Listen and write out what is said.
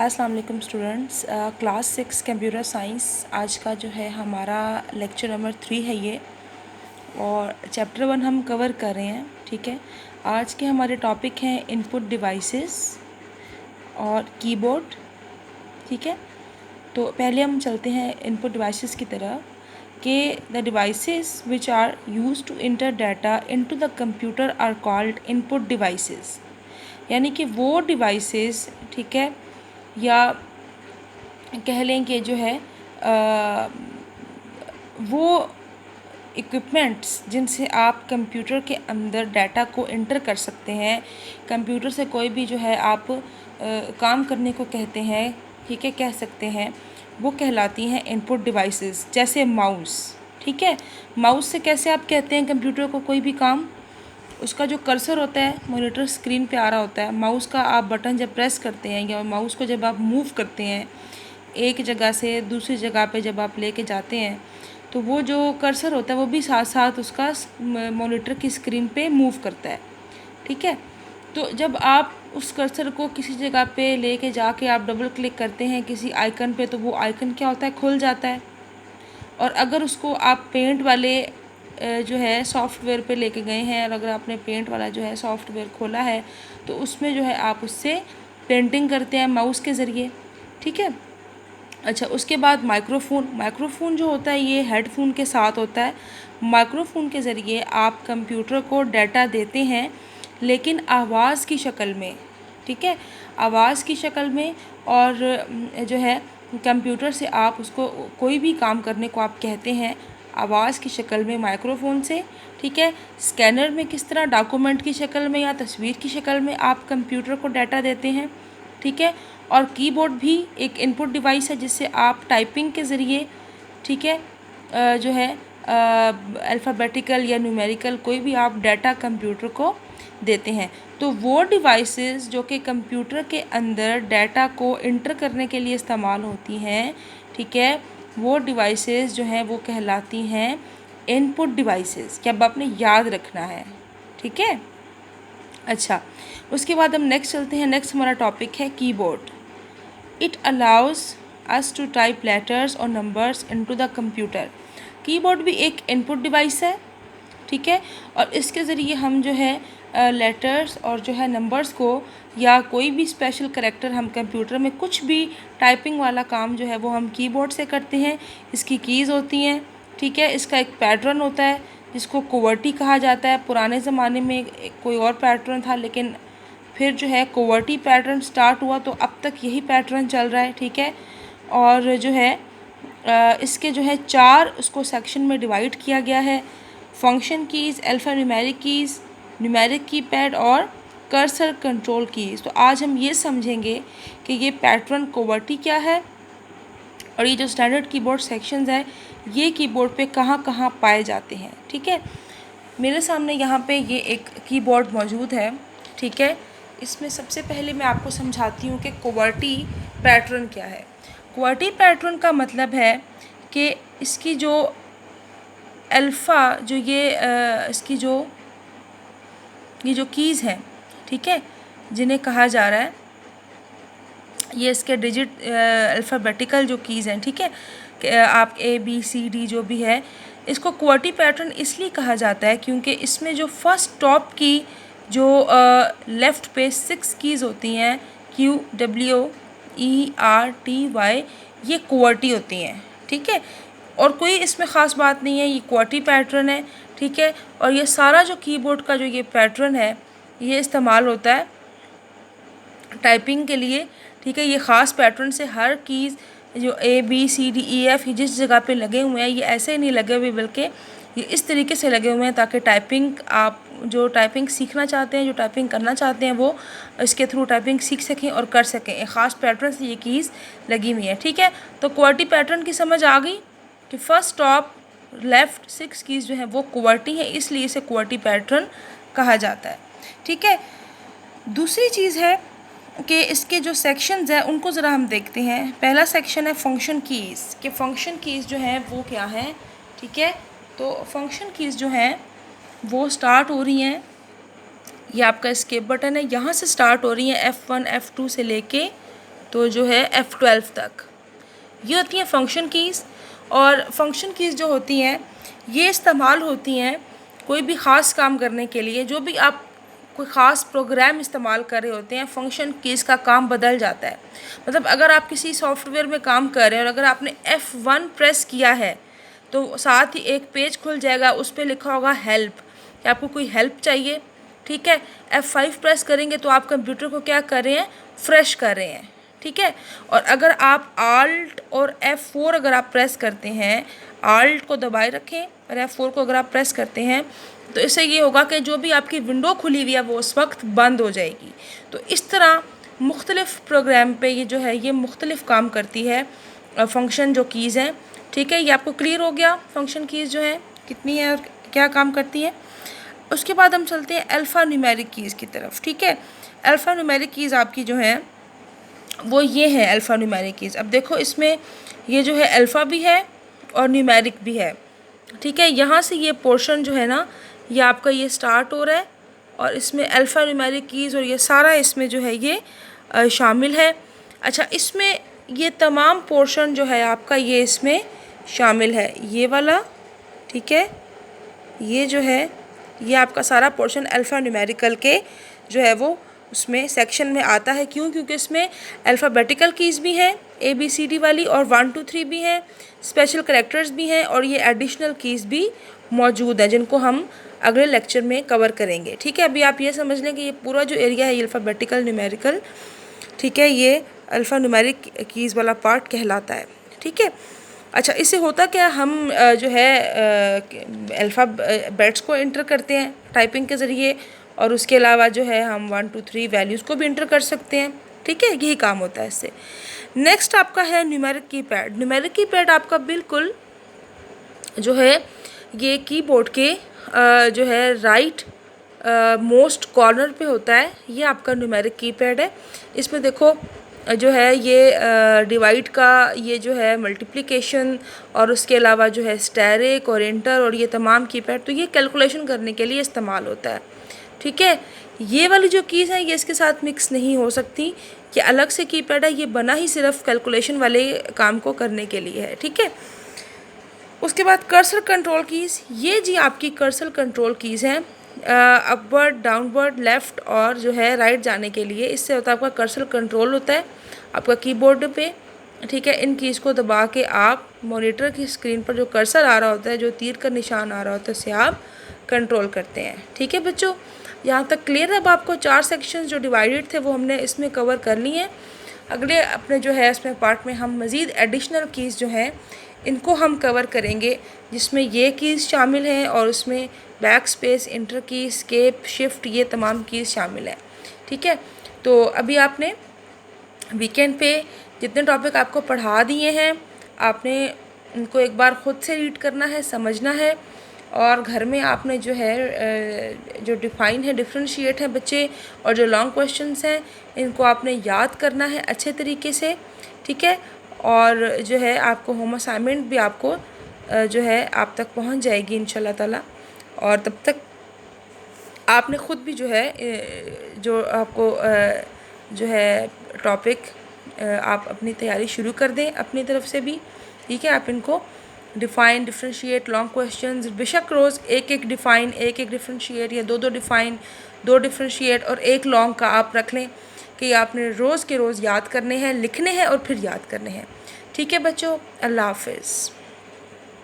अस्सलाम वालेकुम students. Class 6 computer science आज का जो है हमारा लेक्चर नंबर 3 है ये, और चैप्टर 1 हम कवर कर रहे हैं। ठीक है, आज के हमारे टॉपिक हैं इनपुट डिवाइसेस और कीबोर्ड। ठीक है, तो पहले हम चलते हैं इनपुट डिवाइसेस की तरह कि the devices which are use to enter data into the computer are called input devices. यानी कि वो डिवाइसेस, ठीक है, या कह लें कि जो है वो इक्विपमेंट्स जिनसे आप कंप्यूटर के अंदर डाटा को इंटर कर सकते हैं, कंप्यूटर से कोई भी जो है आप काम करने को कहते हैं, ठीक है, कह सकते हैं, वो कहलाती हैं इनपुट डिवाइसेस। जैसे माउस, ठीक है, माउस से कैसे आप कहते हैं कंप्यूटर को कोई भी काम, उसका जो कर्सर होता है मॉनिटर स्क्रीन पे आ रहा होता है, माउस का आप बटन जब प्रेस करते हैं या माउस को जब आप मूव करते हैं एक जगह से दूसरी जगह पे जब आप लेके जाते हैं, तो वो जो कर्सर होता है वो भी साथ साथ उसका मॉनिटर की स्क्रीन पे मूव करता है। ठीक है, तो जब आप उस कर्सर को किसी जगह पे लेके जाके आप डबल क्लिक करते हैं किसी आइकन पे, तो वो आइकन क्या होता है, खुल जाता है। और अगर उसको आप पेंट वाले जो है सॉफ्टवेयर पे लेके गए हैं, और अगर आपने पेंट वाला जो है सॉफ्टवेयर खोला है, तो उसमें जो है आप उससे पेंटिंग करते हैं माउस के ज़रिए। ठीक है, अच्छा, उसके बाद माइक्रोफोन जो होता है ये हेडफोन के साथ होता है। माइक्रोफोन के ज़रिए आप कंप्यूटर को डाटा देते हैं, लेकिन आवाज़ की शक्ल में। ठीक है, आवाज़ की शक्ल में, और जो है कंप्यूटर से आप उसको कोई भी काम करने को आप कहते हैं आवाज़ की शक्ल में माइक्रोफोन से। ठीक है, स्कैनर में किस तरह डॉक्यूमेंट की शक्ल में या तस्वीर की शक्ल में आप कंप्यूटर को डाटा देते हैं। ठीक है, और कीबोर्ड भी एक इनपुट डिवाइस है जिससे आप टाइपिंग के ज़रिए, ठीक है, जो है अल्फ़ाबेटिकल या न्यूमेरिकल कोई भी आप डाटा कंप्यूटर को देते हैं। तो वो डिवाइसेस जो कि कंप्यूटर के अंदर डाटा को इंटर करने के लिए इस्तेमाल होती हैं, ठीक है, वो डिवाइसेस जो हैं वो कहलाती हैं इनपुट डिवाइसेस। क्या अब आपने याद रखना है। ठीक है, अच्छा, उसके बाद हम नेक्स्ट चलते हैं। नेक्स्ट हमारा टॉपिक है keyboard. It allows us to type letters और numbers into the computer. Keyboard भी एक इनपुट डिवाइस है, ठीक है, और इसके ज़रिए हम जो है लेटर्स और जो है नंबर्स को या कोई भी स्पेशल करैक्टर हम कंप्यूटर में कुछ भी टाइपिंग वाला काम जो है वो हम कीबोर्ड से करते हैं। इसकी कीज़ होती हैं, ठीक है, इसका एक पैटर्न होता है जिसको कोवर्टी कहा जाता है। पुराने ज़माने में कोई और पैटर्न था, लेकिन फिर जो है कोवर्टी पैटर्न स्टार्ट हुआ, तो अब तक यही पैटर्न चल रहा है। ठीक है, और जो है इसके जो है 4 उसको सेक्शन में डिवाइड किया गया है। Function keys, alpha numeric keys, numeric keypad और कर्सर कंट्रोल कीज़। तो आज हम ये समझेंगे कि ये पैटर्न कोवर्टी क्या है, और ये जो स्टैंडर्ड कीबोर्ड सेक्शंस है ये कीबोर्ड पे कहाँ कहाँ पाए जाते हैं। ठीक है, मेरे सामने यहाँ पे ये एक कीबोर्ड मौजूद है। ठीक है, इसमें सबसे पहले मैं आपको समझाती हूँ कि कोवर्टी पैटर्न क्या है। कोवर्टी पैटर्न का मतलब है कि इसकी जो अल्फ़ा जो इसकी ये जो कीज़ हैं, ठीक है, जिन्हें कहा जा रहा है, ये इसके डिजिट अल्फ़ाबेटिकल जो कीज़ हैं, ठीक है, कि आप ABCD जो भी है, इसको क्वर्टी पैटर्न इसलिए कहा जाता है क्योंकि इसमें जो फर्स्ट टॉप की जो लेफ़्ट पे 6 कीज़ होती हैं, QWERTY, ये क्वर्टी होती हैं। ठीक है, और कोई इसमें ख़ास बात नहीं है, ये क्वर्टी पैटर्न है। ठीक है, और ये सारा जो कीबोर्ड का जो ये पैटर्न है ये इस्तेमाल होता है टाइपिंग के लिए। ठीक है, ये ख़ास पैटर्न से हर कीज़ जो ABCDEF जिस जगह पे लगे हुए हैं ये ऐसे नहीं लगे हुए, बल्कि ये इस तरीके से लगे हुए हैं ताकि टाइपिंग, आप जो टाइपिंग सीखना चाहते हैं, जो टाइपिंग करना चाहते हैं, वो इसके थ्रू टाइपिंग सीख सकें और कर सकें। एक ख़ास पैटर्न से ये कीज़ लगी हुई हैं। ठीक है, तो क्वर्टी पैटर्न की समझ आ गई कि फ़र्स्ट टॉप लेफ़्ट 6 कीज़ जो हैं वो क्वर्टी है, इसलिए इसे क्वर्टी पैटर्न कहा जाता है। ठीक है, दूसरी चीज़ है कि इसके जो सेक्शंस हैं उनको ज़रा हम देखते हैं। पहला सेक्शन है फंक्शन कीज़, कि फ़ंक्शन कीज़ जो हैं वो क्या हैं। ठीक है, तो फंक्शन कीज़ जो हैं वो स्टार्ट हो रही हैं, ये आपका एस्केप बटन है, यहाँ से स्टार्ट हो रही हैं F1 F2 से लेके तो जो है F12 तक। ये होती हैं फंक्शन कीज़। और फंक्शन कीज़ जो होती हैं ये इस्तेमाल होती हैं कोई भी ख़ास काम करने के लिए। जो भी आप कोई ख़ास प्रोग्राम इस्तेमाल कर रहे होते हैं, फंक्शन कीज़ का काम बदल जाता है। मतलब अगर आप किसी सॉफ्टवेयर में काम कर रहे हैं और अगर आपने F1 प्रेस किया है तो साथ ही एक पेज खुल जाएगा, उस पर लिखा होगा हेल्प, कि आपको कोई हेल्प चाहिए। ठीक है, F5 प्रेस करेंगे तो आप कंप्यूटर को क्या कर रहे हैं, फ्रेश कर रहे हैं। ठीक है, और अगर आप आल्ट और F4 अगर आप प्रेस करते हैं, आल्ट को दबाए रखें और F4 को अगर आप प्रेस करते हैं तो इससे ये होगा कि जो भी आपकी विंडो खुली हुई है वो उस वक्त बंद हो जाएगी। तो इस तरह मुख्तलिफ़ प्रोग्राम पे ये जो है ये मुख्तलिफ़ काम करती है फंक्शन जो कीज़ हैं। ठीक है, ये आपको क्लियर हो गया फंक्शन कीज़ जो है कितनी है और क्या काम करती है। उसके बाद हम चलते हैं अल्फ़ा न्यूमेरिक कीज़ की तरफ। ठीक है, अल्फ़ा न्यूमेरिक कीज़ आपकी जो है वो ये है अल्फ़ा न्यूमेरिक कीज़। अब देखो इसमें ये जो है अल्फ़ा भी है और न्यूमेरिक भी है। ठीक है, यहाँ से ये पोर्शन जो है ना ये आपका ये स्टार्ट हो रहा है और इसमें अल्फ़ा न्यूमेरिक कीज़ और ये सारा इसमें जो है ये शामिल है। अच्छा, इसमें ये तमाम पोर्शन जो है आपका ये इसमें शामिल है, ये वाला। ठीक है, ये जो है ये आपका सारा पोर्शन अल्फ़ा न्यूमेरिकल के जो है वो उसमें सेक्शन में आता है। क्यों? क्योंकि इसमें अल्फ़ाबेटिकल कीज़ भी हैं ABCD वाली और 1 2 3 भी हैं, स्पेशल करैक्टर्स भी हैं और ये एडिशनल कीज़ भी मौजूद हैं जिनको हम अगले लेक्चर में कवर करेंगे। ठीक है, अभी आप ये समझ लें कि ये पूरा जो एरिया है ये अल्फ़ाबेटिकल न्यूमेरिकल, ठीक है, ये अल्फ़ा न्यूमेरिक कीज़ वाला पार्ट कहलाता है। ठीक है, अच्छा, इससे होता क्या, हम जो है अल्फ़ाबेट्स को इंटर करते हैं टाइपिंग के ज़रिए और उसके अलावा जो है हम 1 2 3 वैल्यूज़ को भी इंटर कर सकते हैं। ठीक है, यही काम होता है इससे। नेक्स्ट आपका है न्यूमेरिक कीपैड। न्यूमेरिक कीपैड आपका बिल्कुल जो है ये कीबोर्ड के जो है राइट मोस्ट कॉर्नर पे होता है। ये आपका न्यूमेरिक कीपैड है। इसमें देखो जो है ये डिवाइड का, ये जो है मल्टीप्लिकेशन और उसके अलावा जो है स्टेरिक और इंटर और ये तमाम कीपैड तो ये कैलकुलेशन करने के लिए इस्तेमाल होता है। ठीक है, ये वाली जो कीज़ हैं ये इसके साथ मिक्स नहीं हो सकती, ये अलग से कीपैड है, ये बना ही सिर्फ कैलकुलेशन वाले काम को करने के लिए है। ठीक है, उसके बाद कर्सर कंट्रोल कीज़, ये जी आपकी कर्सर कंट्रोल कीज़ हैं अपवर्ड, डाउनवर्ड, लेफ़्ट और जो है राइट जाने के लिए। इससे होता है आपका कर्सर कंट्रोल होता है आपका कीबोर्ड पे। ठीक है, इन कीज़ को दबा के आप मॉनिटर की स्क्रीन पर जो कर्सर आ रहा होता है, जो तीर का निशान आ रहा होता है, उससे आप कंट्रोल करते हैं। ठीक है बच्चों, यहाँ तक क्लियर है। अब आपको 4 सेक्शंस जो डिवाइडेड थे वो हमने इसमें कवर कर लिए हैं। अगले अपने जो है इसमें पार्ट में हम मज़ीद एडिशनल कीज़ जो हैं इनको हम कवर करेंगे, जिसमें ये कीज़ शामिल हैं और उसमें बैक स्पेस, इंटर की, स्केप, शिफ्ट, ये तमाम कीज़ शामिल हैं। ठीक है, तो अभी आपने वीकेंड पे जितने टॉपिक आपको पढ़ा दिए हैं आपने उनको एक बार ख़ुद से रीड करना है, समझना है और घर में आपने जो है जो डिफ़ाइन है, डिफ्रेंशिएट है बच्चे और जो लॉन्ग क्वेश्चंस हैं इनको आपने याद करना है अच्छे तरीके से। ठीक है, और जो है आपको होम असाइनमेंट भी आपको जो है आप तक पहुंच जाएगी इंशाल्लाह ताला। और तब तक आपने ख़ुद भी जो है जो आपको जो है टॉपिक आप अपनी तैयारी शुरू कर दें अपनी तरफ से भी। ठीक है, आप इनको डिफ़ाइन, डिफ्रेंशिएट, लॉन्ग क्वेश्चंस बेशक रोज़ एक एक डिफ़ाइन, एक एक डिफ्रेंशिएट या 2 डिफ़ाइन, 2 डिफ्रेंशिएट और 1 लॉन्ग का आप रख लें कि आपने रोज़ के रोज़ याद करने हैं, लिखने हैं और फिर याद करने हैं। ठीक है बच्चों, अल्लाह हाफ़िज़।